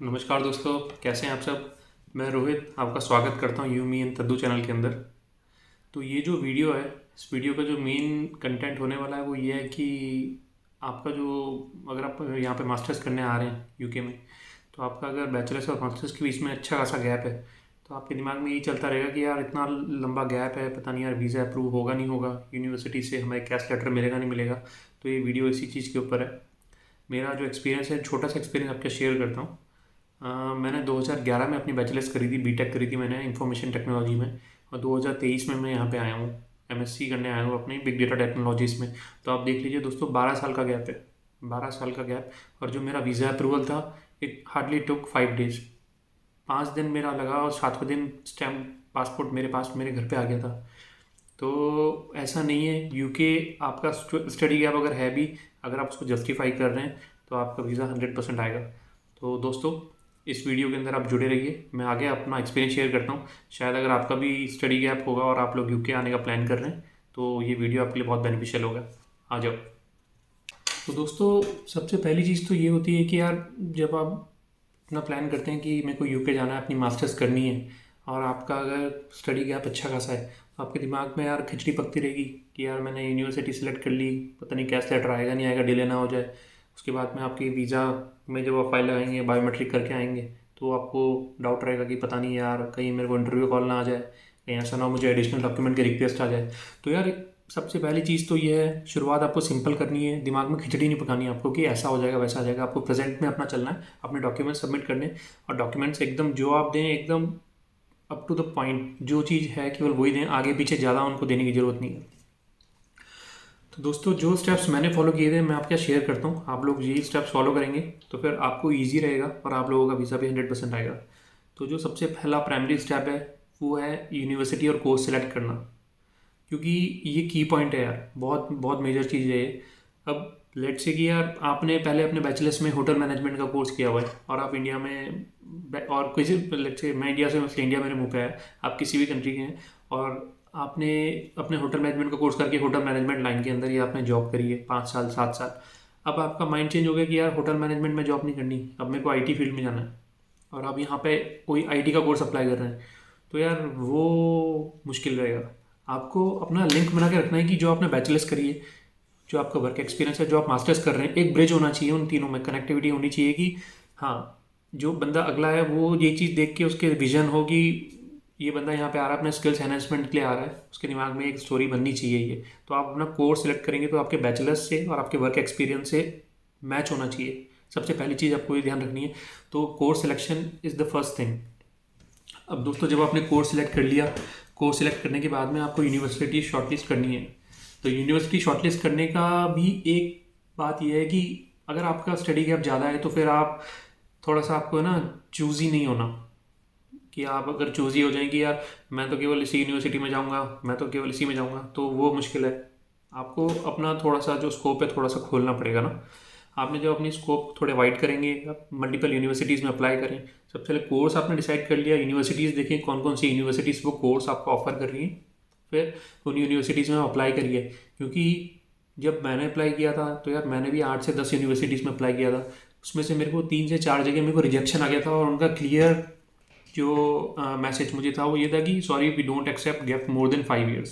नमस्कार दोस्तों, कैसे हैं आप सब। मैं रोहित आपका स्वागत करता हूँ यू मी एंड तद्दू चैनल के अंदर। तो ये जो वीडियो है, इस वीडियो का जो मेन कंटेंट होने वाला है वो ये है कि आपका जो, अगर आप यहाँ पे मास्टर्स करने आ रहे हैं यूके में, तो आपका अगर बैचलर्स और मास्टर्स के बीच में अच्छा खासा गैप है, तो आपके दिमाग में यही चलता रहेगा कि यार इतना लंबा गैप है, पता नहीं यार वीज़ा अप्रूव होगा नहीं होगा, यूनिवर्सिटी से हमें कैश लेटर मिलेगा नहीं मिलेगा। तो ये वीडियो इसी चीज़ के ऊपर है। मेरा जो एक्सपीरियंस है, छोटा सा एक्सपीरियंस आपके शेयर करता हूँ। मैंने 2011 में अपनी बैचलर्स करी थी, बीटेक करी थी मैंने इंफॉर्मेशन टेक्नोलॉजी में। और 2023 में मैं यहाँ पे आया हूँ, एमएससी करने आया हूँ अपनी बिग डेटा टेक्नोलॉजीज़ में। तो आप देख लीजिए दोस्तों, 12 साल का गैप है, 12 साल का गैप। और जो मेरा वीज़ा अप्रूवल था, इट हार्डली टुक 5 डेज़, 5 दिन मेरा लगा और 7वें दिन स्टैम्प पासपोर्ट मेरे पास मेरे घर पे आ गया था। तो ऐसा नहीं है, यूके आपका स्टडी गैप अगर है भी, अगर आप उसको जस्टिफाई कर रहे हैं, तो आपका वीज़ा 100% आएगा। तो दोस्तों, इस वीडियो के अंदर आप जुड़े रहिए, मैं आगे अपना एक्सपीरियंस शेयर करता हूँ। शायद अगर आपका भी स्टडी गैप होगा और आप लोग यूके आने का प्लान कर रहे हैं, तो ये वीडियो आपके लिए बहुत बेनिफिशियल होगा। आ जाओ। तो दोस्तों, सबसे पहली चीज़ तो ये होती है कि यार, जब आप अपना प्लान करते हैं कि मेरे को यूके जाना है, अपनी मास्टर्स करनी है, और आपका अगर स्टडी गैप अच्छा खासा है, तो आपके दिमाग में यार खिचड़ी पकती रहेगी कि यार मैंने यूनिवर्सिटी सेलेक्ट कर ली, पता नहीं कैश लेटर आएगा नहीं आएगा, डिले ना हो जाए। उसके बाद में आपकी वीज़ा में जब आप फाइल लगाएंगे, बायोमेट्रिक करके आएंगे, तो आपको डाउट रहेगा कि पता नहीं यार कहीं मेरे को इंटरव्यू कॉल ना आ जाए, कहीं ऐसा ना हो मुझे एडिशनल डॉक्यूमेंट की रिक्वेस्ट आ जाए। तो यार सबसे पहली चीज़ तो ये है, शुरुआत आपको सिंपल करनी है, दिमाग में खिचड़ी नहीं पकानी है आपको कि ऐसा हो जाएगा वैसा हो जाएगा। आपको प्रेजेंट में अपना चलना है, अपने डॉक्यूमेंट सबमिट करने, और डॉक्यूमेंट्स एकदम जो आप दें एकदम अप टू द पॉइंट, जो चीज़ है केवल वही दें, आगे पीछे ज़्यादा उनको देने की ज़रूरत नहीं है। तो दोस्तों, जो स्टेप्स मैंने फॉलो किए थे मैं आपके शेयर करता हूँ, आप लोग यही स्टेप्स फॉलो करेंगे तो फिर आपको ईजी रहेगा और आप लोगों का वीज़ा भी 100% आएगा। तो जो सबसे पहला प्राइमरी स्टेप है वो है यूनिवर्सिटी और कोर्स सेलेक्ट करना, क्योंकि ये की पॉइंट है यार, बहुत बहुत मेजर चीज़ है ये। अब लेट्स से कि यार आपने पहले अपने बैचलर्स में होटल मैनेजमेंट का कोर्स किया हुआ है, और आप इंडिया में और किसी, लेट्स से मैं इंडिया से हूं, इसलिए इंडिया मेरे मुंह पे है, आप किसी भी कंट्री के हैं, और आपने अपने होटल मैनेजमेंट का कोर्स करके होटल मैनेजमेंट लाइन के अंदर ही आपने जॉब करी है 5 साल 7 साल। अब आपका माइंड चेंज हो गया कि यार होटल मैनेजमेंट में जॉब नहीं करनी, अब मेरे को आईटी फील्ड में जाना है, और आप यहाँ पे कोई आईटी का कोर्स अप्लाई कर रहे हैं, तो यार वो मुश्किल रहेगा। आपको अपना लिंक बना के रखना है कि जो आपने बैचलर्स करी है, जो आपका वर्क एक्सपीरियंस है, जो आप मास्टर्स कर रहे हैं, एक ब्रिज होना चाहिए उन तीनों में, कनेक्टिविटी होनी चाहिए कि हाँ, जो बंदा अगला है वो ये चीज़ देख के उसके विजन होगी, ये बंदा यहाँ पे आ रहा है अपने स्किल्स एनहेंसमेंट के लिए आ रहा है, उसके दिमाग में एक स्टोरी बननी चाहिए ये। तो आप अपना कोर्स सेलेक्ट करेंगे तो आपके बैचलर्स से और आपके वर्क एक्सपीरियंस से मैच होना चाहिए, सबसे पहली चीज़ आपको ये ध्यान रखनी है। तो course selection is the first thing. अब दोस्तों, जब आपने कोर्स सिलेक्ट कर लिया, कोर्स सिलेक्ट करने के बाद में आपको यूनिवर्सिटी शॉर्टलिस्ट करनी है। तो यूनिवर्सिटी शॉर्टलिस्ट करने का भी एक बात यह है कि अगर आपका स्टडी गैप ज़्यादा है तो फिर आप थोड़ा सा, आपको ना चूज़ी नहीं होना, कि आप अगर चूज़ी हो जाएंगे यार मैं तो केवल इसी यूनिवर्सिटी में जाऊंगा, मैं तो केवल इसी में जाऊंगा, तो वो मुश्किल है। आपको अपना थोड़ा सा जो स्कोप है थोड़ा सा खोलना पड़ेगा ना। आपने जब अपनी स्कोप थोड़े वाइड करेंगे, आप मल्टीपल यूनिवर्सिटीज़ में अप्लाई करें। सबसे पहले कोर्स आपने डिसाइड कर लिया, यूनिवर्सिटीज़ देखें कौन कौन सी यूनिवर्सिटीज़ वो कोर्स आपको ऑफर कर रही हैं, फिर उन यूनिवर्सिटीज़ में अप्लाई करिए। क्योंकि जब मैंने अप्लाई किया था तो यार मैंने भी 8 से 10 यूनिवर्सिटीज़ में अप्लाई किया था, उसमें से मेरे को 3 से 4 जगह मेरे को रिजेक्शन आ गया था, और उनका क्लियर जो मैसेज मुझे था वो ये था कि sorry we don't accept gap more than 5 years.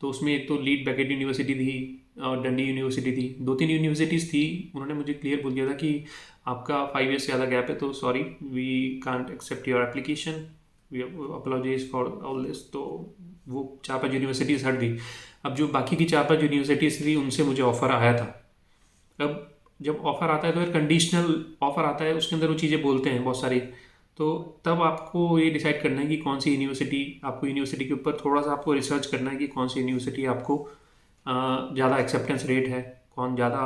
तो उसमें एक तो लीड बैकेट यूनिवर्सिटी थी और डंडी यूनिवर्सिटी थी, 2-3 यूनिवर्सिटीज़ थी। उन्होंने मुझे क्लियर बोल दिया था कि आपका 5 ईयर्स से ज़्यादा गैप है, तो sorry we can't accept your application, we apologise for all this. तो वो 4-5 यूनिवर्सिटीज़ हट गई। अब जो बाकी की 4-5 यूनिवर्सिटीज़ थी उनसे मुझे ऑफ़र आया था। अब जब ऑफ़र आता है तो फिर कंडीशनल ऑफ़र आता है, उसके अंदर वो चीज़ें बोलते हैं बहुत सारी। तो तब आपको ये डिसाइड करना है कि कौन सी यूनिवर्सिटी, आपको यूनिवर्सिटी के ऊपर थोड़ा सा आपको रिसर्च करना है कि कौन सी यूनिवर्सिटी आपको ज़्यादा एक्सेप्टेंस रेट है, कौन ज़्यादा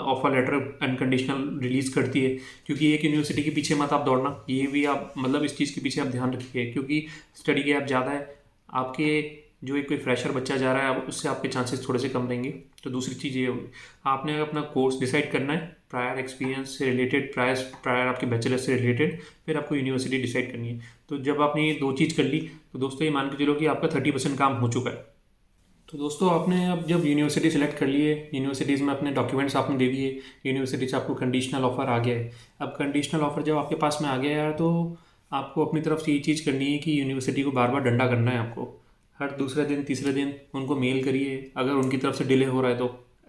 ऑफर लेटर अनकंडीशनल रिलीज़ करती है। क्योंकि एक यूनिवर्सिटी के पीछे मत आप दौड़ना, ये भी आप मतलब इस चीज़ के पीछे आप ध्यान रखिए, क्योंकि स्टडी गैप ज़्यादा है आपके, जो एक कोई फ्रेशर बच्चा जा रहा है आप उससे आपके चांसेस थोड़े से कम रहेंगे। तो दूसरी चीज़ ये होगी, आपने अपना कोर्स डिसाइड करना है प्रायर एक्सपीरियंस से रिलेटेड, प्रायर आपके बैचलर से रिलेटेड, फिर आपको यूनिवर्सिटी डिसाइड करनी है। तो जब आपने ये दो चीज़ कर ली, तो दोस्तों ये मान के चलो कि आपका 30% काम हो चुका है। तो दोस्तों, आपने अब जब यूनिवर्सिटी सेलेक्ट कर लिए, यूनिवर्सिटीज़ में अपने डॉक्यूमेंट्स आपने दे दिए, यूनिवर्सिटी से आपको कंडीशनल ऑफ़र आ गया है। अब कंडीशनल ऑफ़र जब आपके पास में आ गया यार, तो आपको अपनी तरफ से ये चीज़ करनी है कि यूनिवर्सिटी को बार बार डंडा करना है आपको। हर दूसरे दिन तीसरे दिन उनको मेल करिए, अगर उनकी तरफ से डिले हो रहा है तो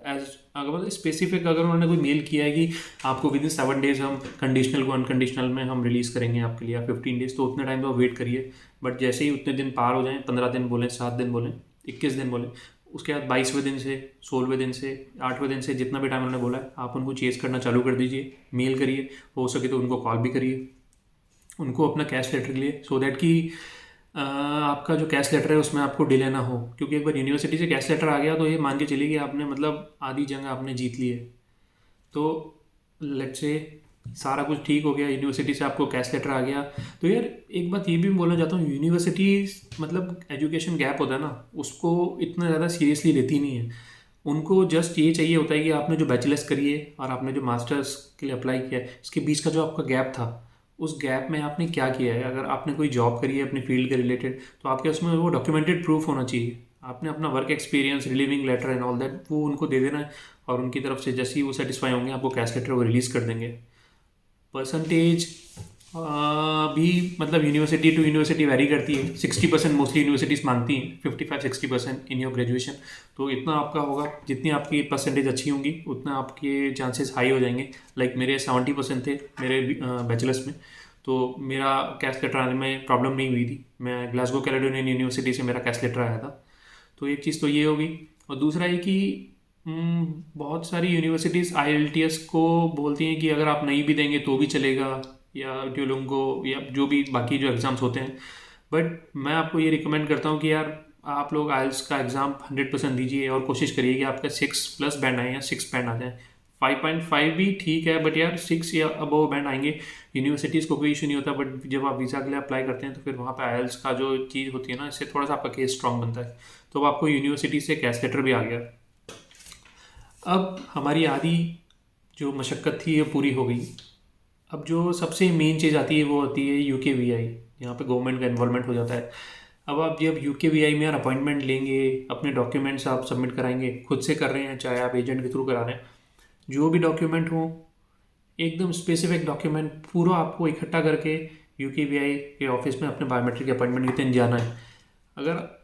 एज अगर मतलब स्पेसिफिक अगर उन्होंने कोई मेल किया है कि आपको विद इन 7 डेज़ हम कंडीशनल को अनकंडीशनल में हम रिलीज़ करेंगे आपके लिए, या 15 डेज़, तो उतने टाइम तो आप वेट करिए। बट जैसे ही उतने दिन पार हो जाएं, 15 दिन बोलें, 7 दिन बोलें, 21 दिन बोलें, उसके बाद 22वें दिन से, 16वें दिन से, 8वें दिन से, जितना भी टाइम उन्होंने बोला है, आप उनको चेज़ करना चालू कर दीजिए, मेल करिए, हो सके तो उनको कॉल भी करिए, उनको अपना कैश लेटर के लिए, सो दैट कि आपका जो कैश लेटर है उसमें आपको डिले ना हो। क्योंकि एक बार यूनिवर्सिटी से कैश लेटर आ गया तो ये मान के चलिए कि आपने मतलब आधी जंग आपने जीत ली है। तो लेट्स से सारा कुछ ठीक हो गया, यूनिवर्सिटी से आपको कैश लेटर आ गया, तो यार एक बात ये भी मैं बोलना चाहता हूँ, यूनिवर्सिटी मतलब एजुकेशन गैप होता है ना, उसको इतना ज़्यादा सीरियसली लेती नहीं है। उनको जस्ट ये चाहिए होता है कि आपने जो बैचलर्स करी है और आपने जो मास्टर्स के लिए अप्लाई किया है, इसके बीच का जो आपका गैप था, उस गैप में आपने क्या किया है। अगर आपने कोई जॉब करी है अपनी फील्ड के रिलेटेड, तो आपके उसमें वो डॉक्यूमेंटेड प्रूफ होना चाहिए। आपने अपना work experience, relieving letter and all that वो उनको दे देना है, और उनकी तरफ से जैसे ही वो सेटिस्फाई होंगे आपको कैश लेटर वो रिलीज़ कर देंगे। परसेंटेज भी मतलब यूनिवर्सिटी टू यूनिवर्सिटी वेरी करती है। 60% मोस्टली यूनिवर्सिटीज़ मांगती हैं, 55-60% इन योर ग्रेजुएशन। तो इतना आपका होगा, जितनी आपकी परसेंटेज अच्छी होंगी उतना आपके चांसेस हाई हो जाएंगे। लाइक मेरे 70% थे मेरे बैचलर्स में, तो मेरा कैश लेटर आने में प्रॉब्लम नहीं हुई थी। मैं ग्लासगो कैलेडोनियन यूनिवर्सिटी से मेरा कैश लेटर आया था। तो एक चीज़ तो ये होगी। और दूसरा ये कि बहुत सारी यूनिवर्सिटीज़ IELTS को बोलती हैं कि अगर आप नहीं भी देंगे तो भी चलेगा, या ड्यूलिंगो, या जो भी बाकी जो एग्ज़ाम्स होते हैं। बट मैं आपको ये रिकमेंड करता हूँ कि यार आप लोग IELTS का एग्ज़ाम 100% दीजिए, और कोशिश करिए कि आपका 6+ बैंड आए या 6 बैंड आ जाए। 5.5 भी ठीक है, बट यार 6 या अबव बैंड आएंगे, यूनिवर्सिटीज़ को कोई इशू नहीं होता। बट जब आप वीज़ा के लिए अप्लाई करते हैं तो फिर वहाँ पे IELTS का जो चीज़ होती है ना, इससे थोड़ा सा आपका केस स्ट्रॉन्ग बनता है। तो आपको यूनिवर्सिटी से कैश लेटर भी आ गया। अब हमारी आधी जो मशक्क़त थी ये पूरी हो गई। अब जो सबसे मेन चीज़ आती है वो होती है UKVI, यहाँ पे गवर्नमेंट का इन्वॉल्वमेंट हो जाता है। अब आप जब UKVI में यार अपॉइंटमेंट लेंगे, अपने डॉक्यूमेंट्स आप सबमिट कराएंगे, खुद से कर रहे हैं चाहे आप एजेंट के थ्रू करा रहे हैं, जो भी डॉक्यूमेंट हो एकदम स्पेसिफिक डॉक्यूमेंट पूरा आपको इकट्ठा करके UKVI के ऑफिस में अपने बायोमेट्रिक अपॉइंटमेंट के दिन जाना है। अगर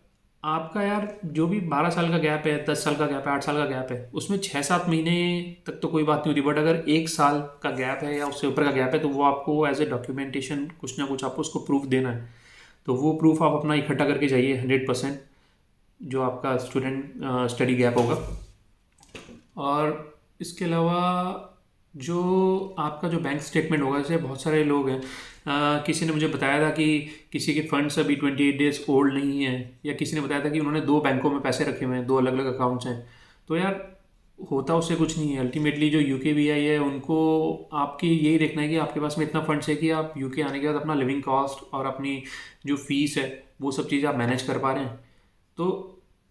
आपका यार जो भी 12 साल का गैप है, 10 साल का गैप है, 8 साल का गैप है, उसमें 6-7 महीने तक तो कोई बात नहीं होती। बट अगर 1 साल का गैप है या उससे ऊपर का गैप है, तो वो आपको एज ए डॉक्यूमेंटेशन कुछ ना कुछ आपको उसको प्रूफ देना है। तो वो प्रूफ आप अपना इकट्ठा करके जाइए 100%, जो आपका स्टडी गैप होगा। और इसके अलावा जो आपका जो बैंक स्टेटमेंट होगा, जैसे बहुत सारे लोग हैं, किसी ने मुझे बताया था कि किसी के फंड्स अभी 28 डेज़ ओल्ड नहीं है, या किसी ने बताया था कि उन्होंने 2 बैंकों में पैसे रखे हुए हैं, 2 अलग अलग अकाउंट्स हैं। तो यार होता उससे कुछ नहीं है। अल्टीमेटली जो UKVI है उनको आपकी यही देखना है कि आपके पास में इतना फंड्स है कि आप UK आने के बाद अपना लिविंग कॉस्ट और अपनी जो फीस है वो सब चीज़ें आप मैनेज कर पा रहे हैं। तो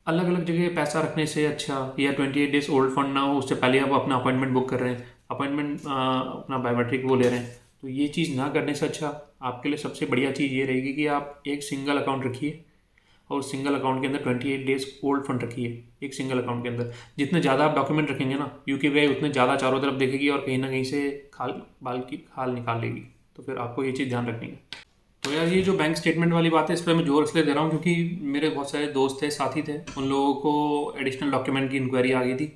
अलग अलग जगह पैसा रखने से अच्छा, या 28 डेज़ ओल्ड फंड ना हो उससे पहले आप अपना अपॉइंटमेंट बुक कर रहे हैं, अपॉइंटमेंट अपना बायोमेट्रिक वो ले रहे हैं, तो ये चीज़ ना करने से अच्छा आपके लिए सबसे बढ़िया चीज़ ये रहेगी कि आप एक सिंगल अकाउंट रखिए, और सिंगल अकाउंट के अंदर 28 डेज़ ओल्ड फंड रखिए। एक सिंगल अकाउंट के अंदर जितने ज़्यादा आप डॉक्यूमेंट रखेंगे ना, UKVI उतने ज़्यादा चारों तरफ देखेगी और कहीं ना कहीं से बाल की खाल निकाल लेगी। तो फिर आपको ये चीज़ ध्यान रखनी है। तो यार ये जो बैंक स्टेटमेंट वाली बात है, इस पर मैं जोर इसलिए दे रहा हूँ क्योंकि मेरे बहुत सारे दोस्त थे, साथी थे, उन लोगों को एडिशनल डॉक्यूमेंट की इंक्वायरी आ गई थी।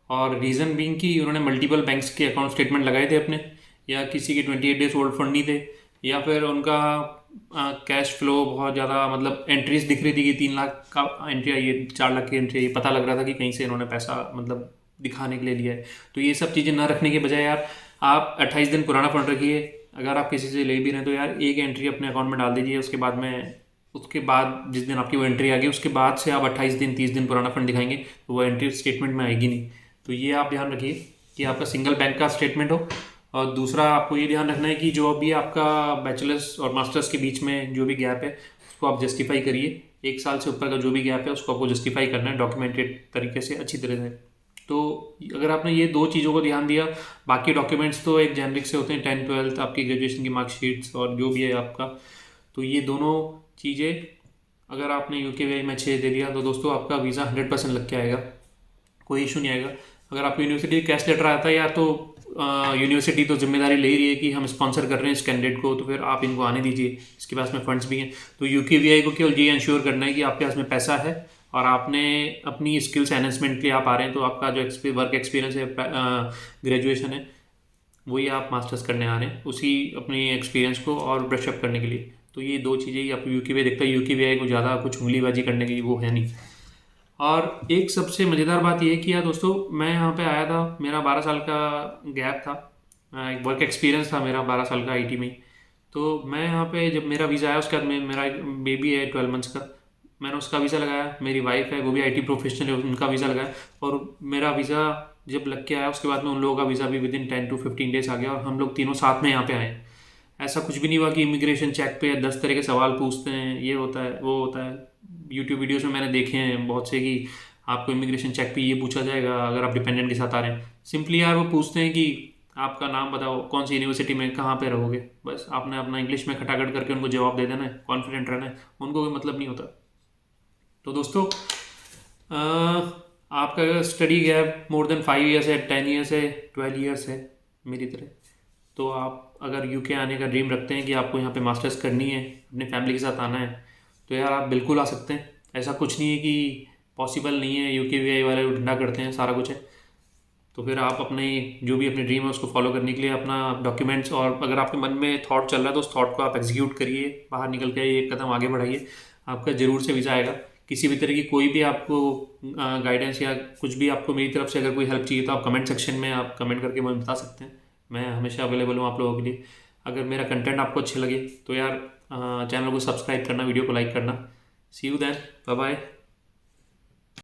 और रीज़न बीइंग कि उन्होंने मल्टीपल बैंक्स के अकाउंट स्टेटमेंट लगाए थे अपने, या किसी के 28 डेज ओल्ड फंड नहीं थे, या फिर उनका कैश फ्लो बहुत ज़्यादा मतलब एंट्रीज दिख रही थी कि 3 लाख का एंट्री आई है, 4 लाख की एंट्री आई है, पता लग रहा था कि कहीं से इन्होंने पैसा मतलब दिखाने के लिए लिया है। तो ये सब चीज़ें ना रखने के बजाय यार आप 28 दिन पुराना फंड रखिए। अगर आप किसी से ले भी रहे हैं तो यार एक एंट्री अपने अकाउंट में डाल दीजिए, उसके बाद जिस दिन आपकी वो एंट्री आ गई उसके बाद से आप 28 दिन 30 दिन पुराना फंड दिखाएंगे तो वो एंट्री स्टेटमेंट में आएगी नहीं। तो ये आप ध्यान रखिए कि आपका सिंगल बैंक का स्टेटमेंट हो। और दूसरा आपको ये ध्यान रखना है कि जो भी आपका बैचलर्स और मास्टर्स के बीच में जो भी गैप है उसको आप जस्टिफाई करिए। 1 साल से ऊपर का जो भी गैप है उसको आपको जस्टिफाई करना है डॉक्यूमेंटेड तरीके से, अच्छी तरह से। तो अगर आपने ये 2 चीज़ों को ध्यान दिया, बाकी डॉक्यूमेंट्स तो एक जेनरिक से होते हैं, 10th 12th आपकी ग्रेजुएशन की मार्कशीट्स और जो भी है आपका, तो ये दोनों चीज़ें अगर आपने UKVI में 6 दे दिया तो दोस्तों आपका वीज़ा 100% लग के आएगा, कोई इशू नहीं आएगा। अगर आपको यूनिवर्सिटी कैश लेटर आता है या तो यूनिवर्सिटी तो जिम्मेदारी ले रही है कि हम स्पॉन्सर कर रहे हैं इस कैंडिडेट को, तो फिर आप इनको आने दीजिए, इसके पास में फंड्स भी हैं। तो UKVI को केवल ये इंश्योर करना है कि आपके पास में पैसा है और आपने अपनी स्किल्स एनहेंसमेंट के लिए आप आ रहे हैं, तो आपका जो वर्क एक्सपीरियंस है, ग्रेजुएशन है, वही आप मास्टर्स करने आ रहे हैं, उसी अपनी एक्सपीरियंस को और ब्रशअप करने के लिए। तो ये दो चीज़ें ही आपको UKVI देखता है। UKVI को ज़्यादा कुछ उंगलीबाजी करने की वो है नहीं। और एक सबसे मज़ेदार बात यह है कि यार दोस्तों, मैं यहाँ पे आया था, मेरा 12 साल का गैप था, एक वर्क एक्सपीरियंस था मेरा 12 साल का IT में। तो मैं यहाँ पे जब मेरा वीज़ा आया उसके बाद में मेरा एक बेबी है 12 मंथ्स का, मैंने उसका वीज़ा लगाया। मेरी वाइफ है वो भी IT प्रोफेशनल है, उनका वीज़ा लगाया। और मेरा वीज़ा जब लग के आया उसके बाद में उन लोगों का वीज़ा भी विदिन 10 to 15 डेज आ गया और हम लोग तीनों साथ में यहाँ पे आए। ऐसा कुछ भी नहीं हुआ कि इमिग्रेशन चेक पे 10 तरह के सवाल पूछते हैं, ये होता है वो होता है। यूट्यूब वीडियोस में मैंने देखे हैं बहुत से कि आपको इमिग्रेशन चेक पे ये पूछा जाएगा अगर आप डिपेंडेंट के साथ आ रहे हैं। सिंपली यार वो पूछते हैं कि आपका नाम बताओ, कौन सी यूनिवर्सिटी में कहाँ पे रहोगे, बस आपने अपना इंग्लिश में खटाखट करके उनको जवाब दे देना है, कॉन्फिडेंट रहना है, उनको कोई मतलब नहीं होता। तो दोस्तों, आपका अगर study gap more than 5 years है, 10 ईयर्स है, 12 ईयर्स है मेरी तरह, तो आप अगर UK आने का ड्रीम रखते हैं कि आपको यहाँ पे मास्टर्स करनी है, अपनी फैमिली के साथ आना है, तो यार आप बिल्कुल आ सकते हैं। ऐसा कुछ नहीं है कि पॉसिबल नहीं है, UKVI वाले डंडा करते हैं, सारा कुछ है। तो फिर आप अपने जो भी अपनी ड्रीम है उसको फॉलो करने के लिए अपना डॉक्यूमेंट्स, और अगर आपके मन में थॉट चल रहा है तो उस थॉट को आप एग्जीक्यूट करिए, बाहर निकल के एक कदम आगे बढ़ाइए, आपका ज़रूर से वीज़ा आएगा। किसी भी तरह की कोई भी आपको गाइडेंस या कुछ भी आपको मेरी तरफ से अगर कोई हेल्प चाहिए तो आप कमेंट सेक्शन में आप कमेंट करके मुझे बता सकते हैं, मैं हमेशा अवेलेबल हूँ आप लोगों के लिए। अगर मेरा कंटेंट आपको अच्छे लगे तो यार चैनल को सब्सक्राइब करना, वीडियो को लाइक करना। सी यू देन, बाय बाय।